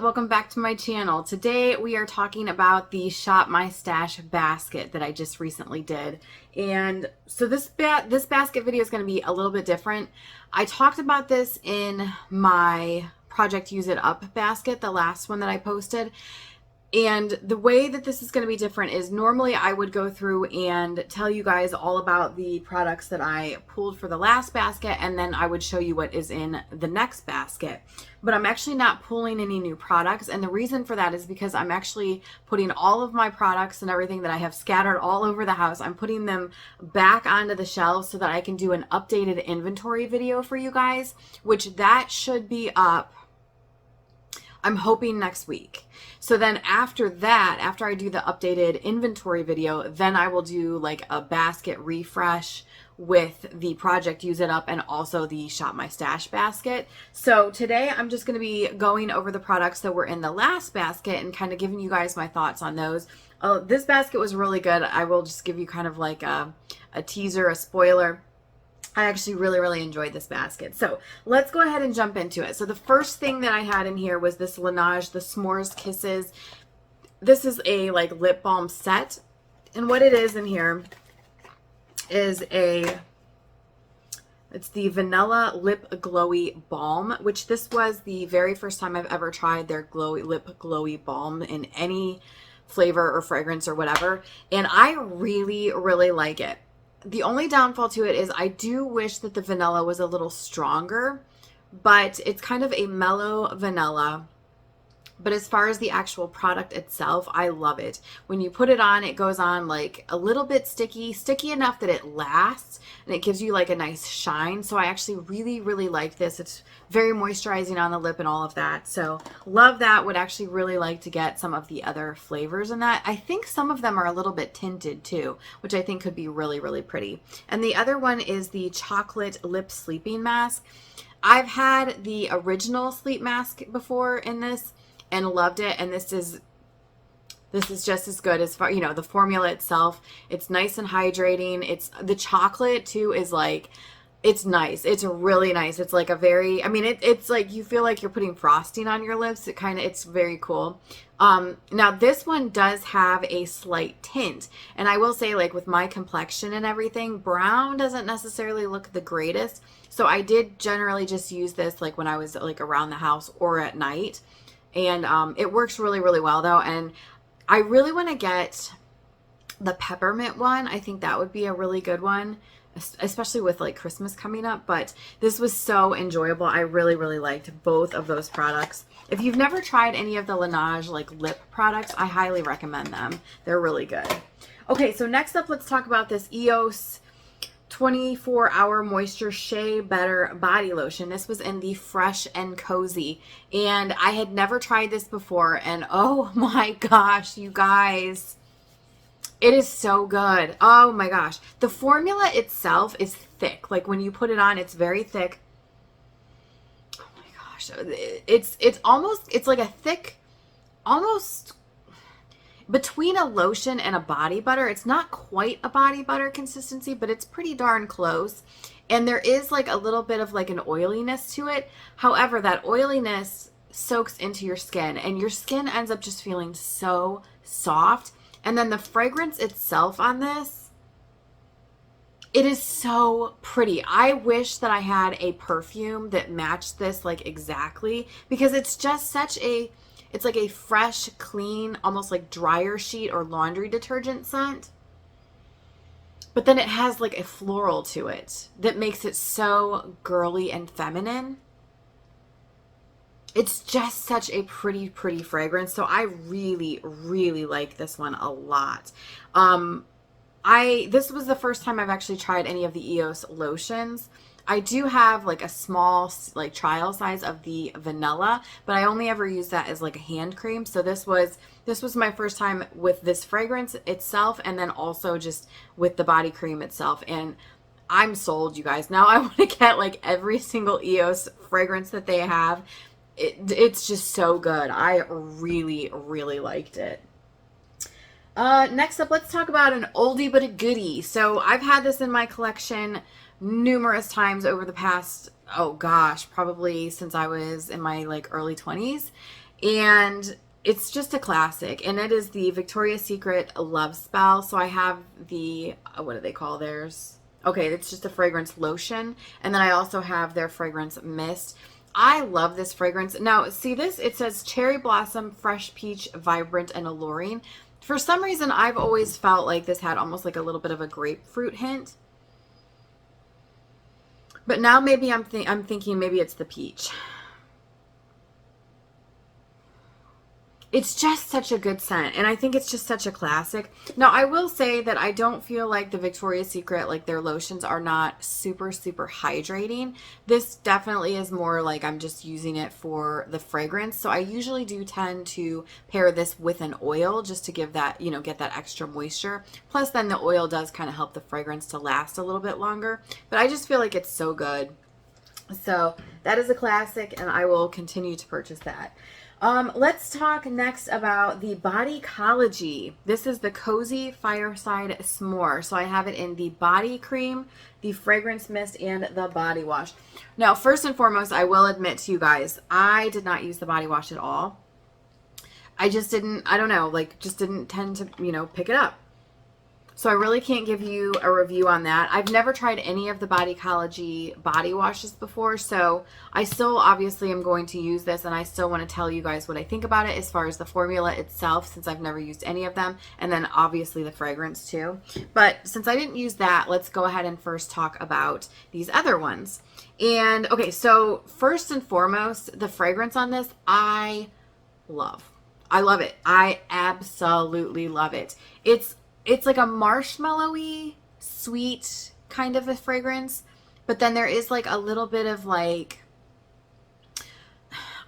welcome back to my channel. Today we are talking about the Shop My Stash basket that I just recently did. And so this basket video is going to be a little bit different. I talked about this in my Project Use It Up basket, the last one that I posted. And the way that this is going to be different is normally I would go through and tell you guys all about the products that I pulled for the last basket, and then I would show you what is in the next basket. But I'm actually not pulling any new products, and the reason for that is because I'm actually putting all of my products and everything that I have scattered all over the house, I'm putting them back onto the shelves so that I can do an updated inventory video for you guys, which that should be up, I'm hoping, next week. So then after that, after I do the updated inventory video, then I will do like a basket refresh with the Project Use It Up and also the Shop My Stash basket. So today I'm just going to be going over the products that were in the last basket and kind of giving you guys my thoughts on those. This basket was really good. I will just give you kind of like a teaser, a spoiler. I actually really enjoyed this basket. So let's go ahead and jump into it. So the first thing that I had in here was this Laneige, the S'mores Kisses. This is a like lip balm set. And what it is in here is it's the Vanilla Lip Glowy Balm, which this was the very first time I've ever tried their lip glowy balm in any flavor or fragrance or whatever. And I really like it. The only downfall to it is I do wish that the vanilla was a little stronger, but it's kind of a mellow vanilla. But as far as the actual product itself, I love it. When you put it on, it goes on like a little bit sticky enough that it lasts, and it gives you like a nice shine. So I actually really like this. It's very moisturizing on the lip and all of that. So love that. Would actually really like to get some of the other flavors in that. I think some of them are a little bit tinted too, which I think could be really pretty. And the other one is the Chocolate Lip Sleeping Mask. I've had the original sleep mask before in this and loved it, and this is just as good as far, you know, the formula itself. It's nice and hydrating. It's the chocolate too is like, it's nice. It's really nice. It's like a very, I mean, it's like you feel like you're putting frosting on your lips. It's very cool. Now this one does have a slight tint, and I will say, like with my complexion and everything, brown doesn't necessarily look the greatest. So I did generally just use this like when I was like around the house or at night. And it works really well though. And I really want to get the peppermint one. I think that would be a really good one, especially with like Christmas coming up. But this was so enjoyable. I really liked both of those products. If you've never tried any of the Laneige like lip products, I highly recommend them. They're really good. Okay, so next up, let's talk about this EOS 24-hour moisture shea butter body lotion. This was in the Fresh and Cozy, and I had never tried this before, and oh my gosh, you guys, it is so good. Oh my gosh, the formula itself is thick. Like when you put it on, it's very thick. Oh my gosh, it's like a thick, almost between a lotion and a body butter. It's not quite a body butter consistency, but it's pretty darn close. And there is like a little bit of like an oiliness to it. However, that oiliness soaks into your skin, and your skin ends up just feeling so soft. And then the fragrance itself on this, it is so pretty. I wish that I had a perfume that matched this like exactly, because it's just such a, it's like a fresh, clean, almost like dryer sheet or laundry detergent scent. But then it has like a floral to it that makes it so girly and feminine. It's just such a pretty fragrance. So I really like this one a lot. This was the first time I've actually tried any of the EOS lotions. I do have like a small like trial size of the vanilla, but I only ever use that as like a hand cream. So this was my first time with this fragrance itself, and then also just with the body cream itself. And I'm sold, you guys. Now I want to get like every single EOS fragrance that they have. It's just so good. I really liked it. Next up, let's talk about an oldie but a goodie. So I've had this in my collection numerous times over the past, oh gosh, probably since I was in my like early 20s. And it's just a classic, and it is the Victoria's Secret Love Spell. So I have the, what do they call theirs? Okay, it's just a fragrance lotion, and then I also have their fragrance mist. I love this fragrance. Now, see this? It says cherry blossom, fresh peach, vibrant, and alluring. For some reason, I've always felt like this had almost like a little bit of a grapefruit hint. But now maybe I'm thinking maybe it's the peach. It's just such a good scent, and I think it's just such a classic. Now, I will say that I don't feel like the Victoria's Secret, like their lotions are not super, super hydrating. This definitely is more like I'm just using it for the fragrance. So I usually do tend to pair this with an oil just to give that, you know, get that extra moisture. Plus then the oil does kind of help the fragrance to last a little bit longer. But I just feel like it's so good. So that is a classic, and I will continue to purchase that. Let's talk next about the Bodycology. This is the Cozy Fireside S'more. So I have it in the body cream, the fragrance mist, and the body wash. Now, first and foremost, I will admit to you guys, I did not use the body wash at all. I just didn't, I don't know, like just didn't tend to, you know, pick it up. So I really can't give you a review on that. I've never tried any of the Bodycology body washes before, so I still obviously am going to use this, and I still want to tell you guys what I think about it as far as the formula itself, since I've never used any of them, and then obviously the fragrance too. But since I didn't use that, let's go ahead and first talk about these other ones. And okay, so first and foremost, the fragrance on this, I love. I love it. I absolutely love it. It's like a marshmallowy, sweet kind of a fragrance, but then there is like a little bit of like,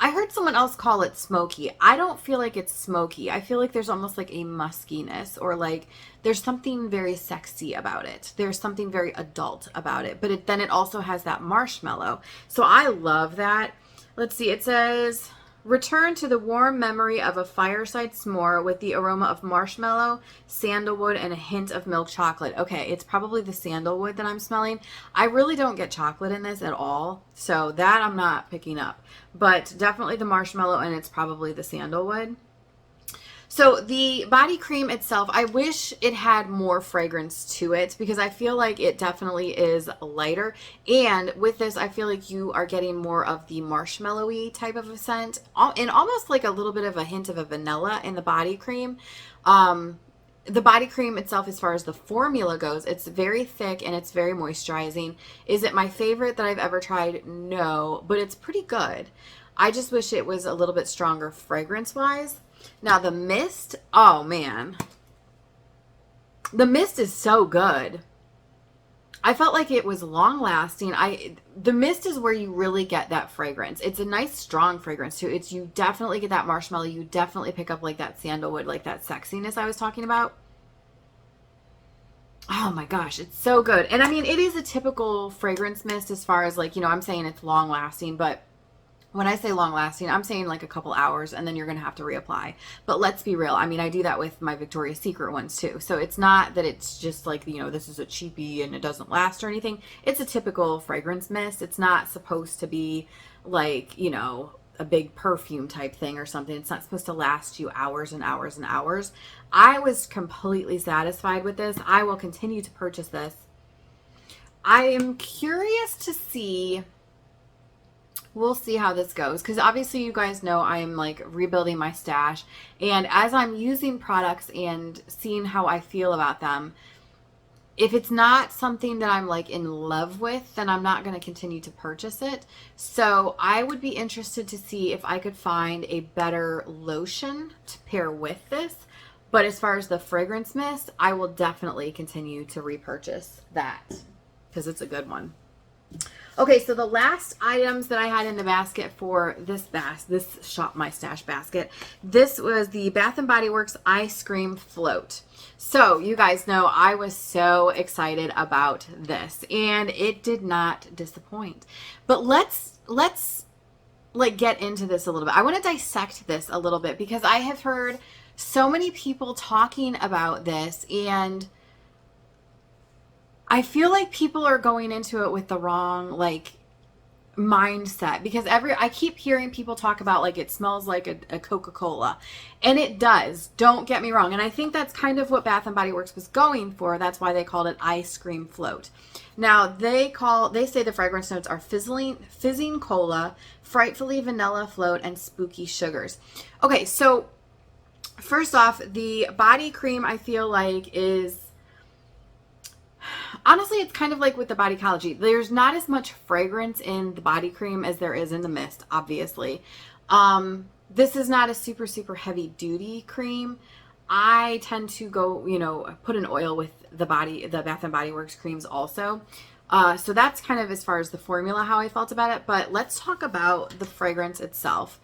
I heard someone else call it smoky. I don't feel like it's smoky. I feel like there's almost like a muskiness, or like there's something very sexy about it. There's something very adult about it, but then it also has that marshmallow. So I love that. Let's see, it says, return to the warm memory of a fireside s'more with the aroma of marshmallow, sandalwood, and a hint of milk chocolate. Okay, it's probably the sandalwood that I'm smelling. I really don't get chocolate in this at all, so that I'm not picking up. But definitely the marshmallow, and it's probably the sandalwood. So the body cream itself, I wish it had more fragrance to it, because I feel like it definitely is lighter. And with this, I feel like you are getting more of the marshmallowy type of a scent, and almost like a little bit of a hint of a vanilla in the body cream. The body cream itself, as far as the formula goes, it's very thick and it's very moisturizing. Is it my favorite that I've ever tried? No, but it's pretty good. I just wish it was a little bit stronger fragrance-wise. Now the mist, oh man, the mist is so good. I felt like it was long lasting. The mist is where you really get that fragrance. It's a nice strong fragrance too. You definitely get that marshmallow. You definitely pick up like that sandalwood, like that sexiness I was talking about. Oh my gosh, it's so good. And I mean, it is a typical fragrance mist as far as like, you know, I'm saying it's long lasting, but when I say long lasting, I'm saying like a couple hours, and then you're going to have to reapply. But let's be real. I mean, I do that with my Victoria's Secret ones too. So it's not that it's just like, you know, this is a cheapie and it doesn't last or anything. It's a typical fragrance mist. It's not supposed to be like, you know, a big perfume type thing or something. It's not supposed to last you hours and hours and hours. I was completely satisfied with this. I will continue to purchase this. I am curious to see. We'll see how this goes, because obviously you guys know I'm like rebuilding my stash, and as I'm using products and seeing how I feel about them, if it's not something that I'm like in love with, then I'm not going to continue to purchase it. So I would be interested to see if I could find a better lotion to pair with this. But as far as the fragrance mist, I will definitely continue to repurchase that because it's a good one. Okay, so the last items that I had in the basket for this Shop My Stash basket, this was the Bath & Body Works Ice Cream Float. So you guys know I was so excited about this, and it did not disappoint. But let's like get into this a little bit. I want to dissect this a little bit because I have heard so many people talking about this, and I feel like people are going into it with the wrong, like, mindset, because I keep hearing people talk about like it smells like a Coca-Cola, and it does, don't get me wrong, and I think that's kind of what Bath and Body Works was going for. That's why they called it ice cream float. Now they say the fragrance notes are fizzing cola, frightfully vanilla float, and spooky sugars. Okay, so first off, the body cream I feel like is, honestly, it's kind of like with the Bodycology. There's not as much fragrance in the body cream as there is in the mist, obviously. This is not a super, super heavy duty cream. I tend to go, put an oil with the Bath and Body Works creams also. So that's kind of as far as the formula, how I felt about it. But let's talk about the fragrance itself.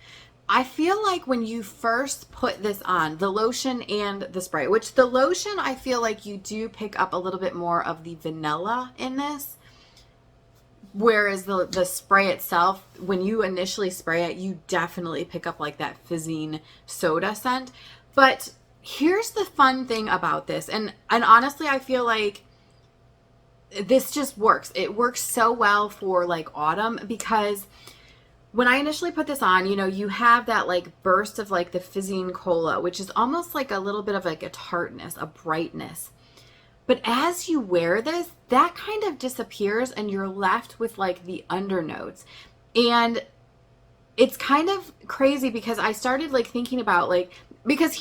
I feel like when you first put this on, the lotion and the spray, which the lotion, I feel like you do pick up a little bit more of the vanilla in this. Whereas the spray itself, when you initially spray it, you definitely pick up like that fizzing soda scent. But here's the fun thing about this. And honestly, I feel like this just works. It works so well for like autumn, because when I initially put this on, you have that like burst of like the fizzing cola, which is almost like a little bit of like a tartness, a brightness. But as you wear this, that kind of disappears and you're left with like the undernotes. And it's kind of crazy because I started like thinking about like, because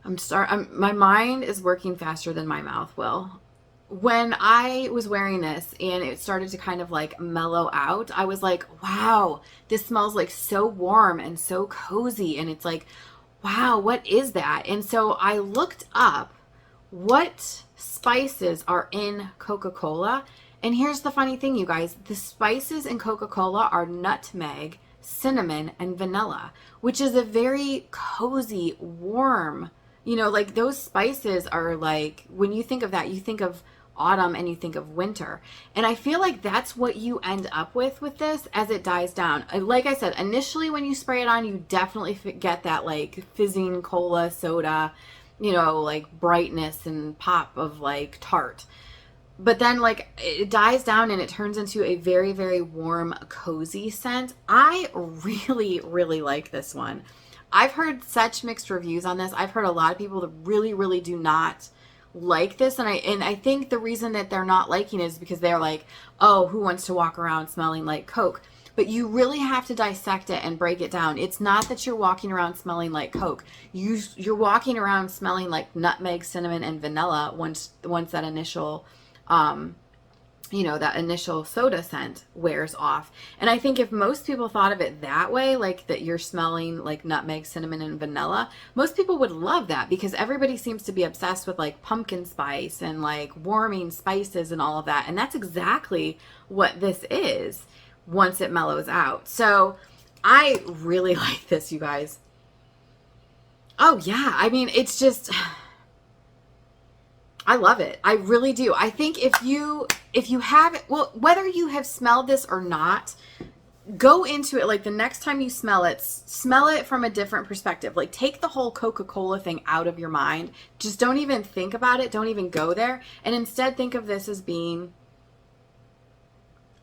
my mind is working faster than my mouth will. When I was wearing this and it started to kind of like mellow out, I was like, wow, this smells like so warm and so cozy. And it's like, wow, what is that? And so I looked up what spices are in Coca-Cola. And here's the funny thing, you guys, the spices in Coca-Cola are nutmeg, cinnamon, and vanilla, which is a very cozy, warm, like those spices are like, when you think of that, you think of autumn and you think of winter. And I feel like that's what you end up with this as it dies down. Like I said, initially when you spray it on, you definitely get that like fizzing cola soda, like brightness and pop of like tart. But then like it dies down and it turns into a very, very warm, cozy scent. I really, really like this one. I've heard such mixed reviews on this. I've heard a lot of people that really, really do not like this, and I think the reason that they're not liking it is because they're like, oh, who wants to walk around smelling like Coke? But you really have to dissect it and break it down. It's not that you're walking around smelling like Coke. You're walking around smelling like nutmeg, cinnamon, and vanilla once that initial that initial soda scent wears off. And I think if most people thought of it that way, like that you're smelling like nutmeg, cinnamon, and vanilla, most people would love that, because everybody seems to be obsessed with like pumpkin spice and like warming spices and all of that. And that's exactly what this is once it mellows out. So I really like this, you guys. Oh yeah, I mean, it's just, I love it. I really do. I think if you have, well, whether you have smelled this or not, go into it like the next time you smell it from a different perspective. Like take the whole Coca-Cola thing out of your mind. Just don't even think about it. Don't even go there. And instead think of this as being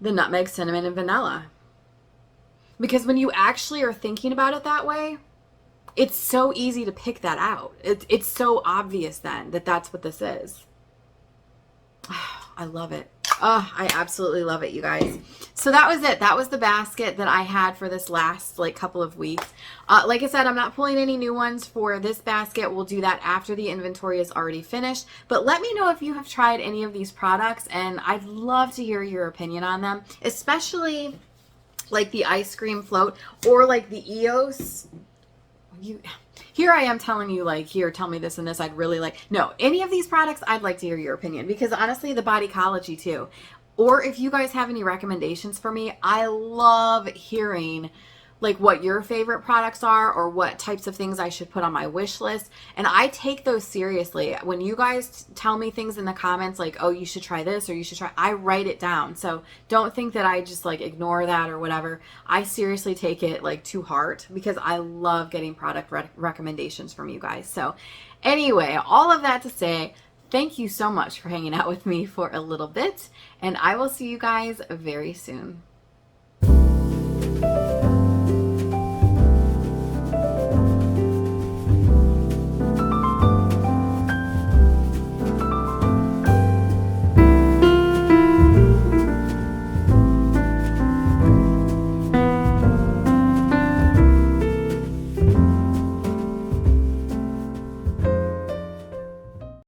the nutmeg, cinnamon, and vanilla. Because when you actually are thinking about it that way, it's so easy to pick that out. It's so obvious then that that's what this is. Oh, I love it. Oh, I absolutely love it, you guys. So that was it. That was the basket that I had for this last like couple of weeks. Like I said, I'm not pulling any new ones for this basket. We'll do that after the inventory is already finished. But let me know if you have tried any of these products, and I'd love to hear your opinion on them, especially like the ice cream float or like the EOS. Here I am telling you like, here, tell me this and this. I'd really like, no, any of these products, I'd like to hear your opinion, because honestly, the Bodycology too. Or if you guys have any recommendations for me, I love hearing like what your favorite products are or what types of things I should put on my wish list. And I take those seriously. When you guys tell me things in the comments like, oh, you should try this or you should try, I write it down. So don't think that I just like ignore that or whatever. I seriously take it like to heart, because I love getting product recommendations from you guys. So anyway, all of that to say, Thank you so much for hanging out with me for a little bit, and I will see you guys very soon.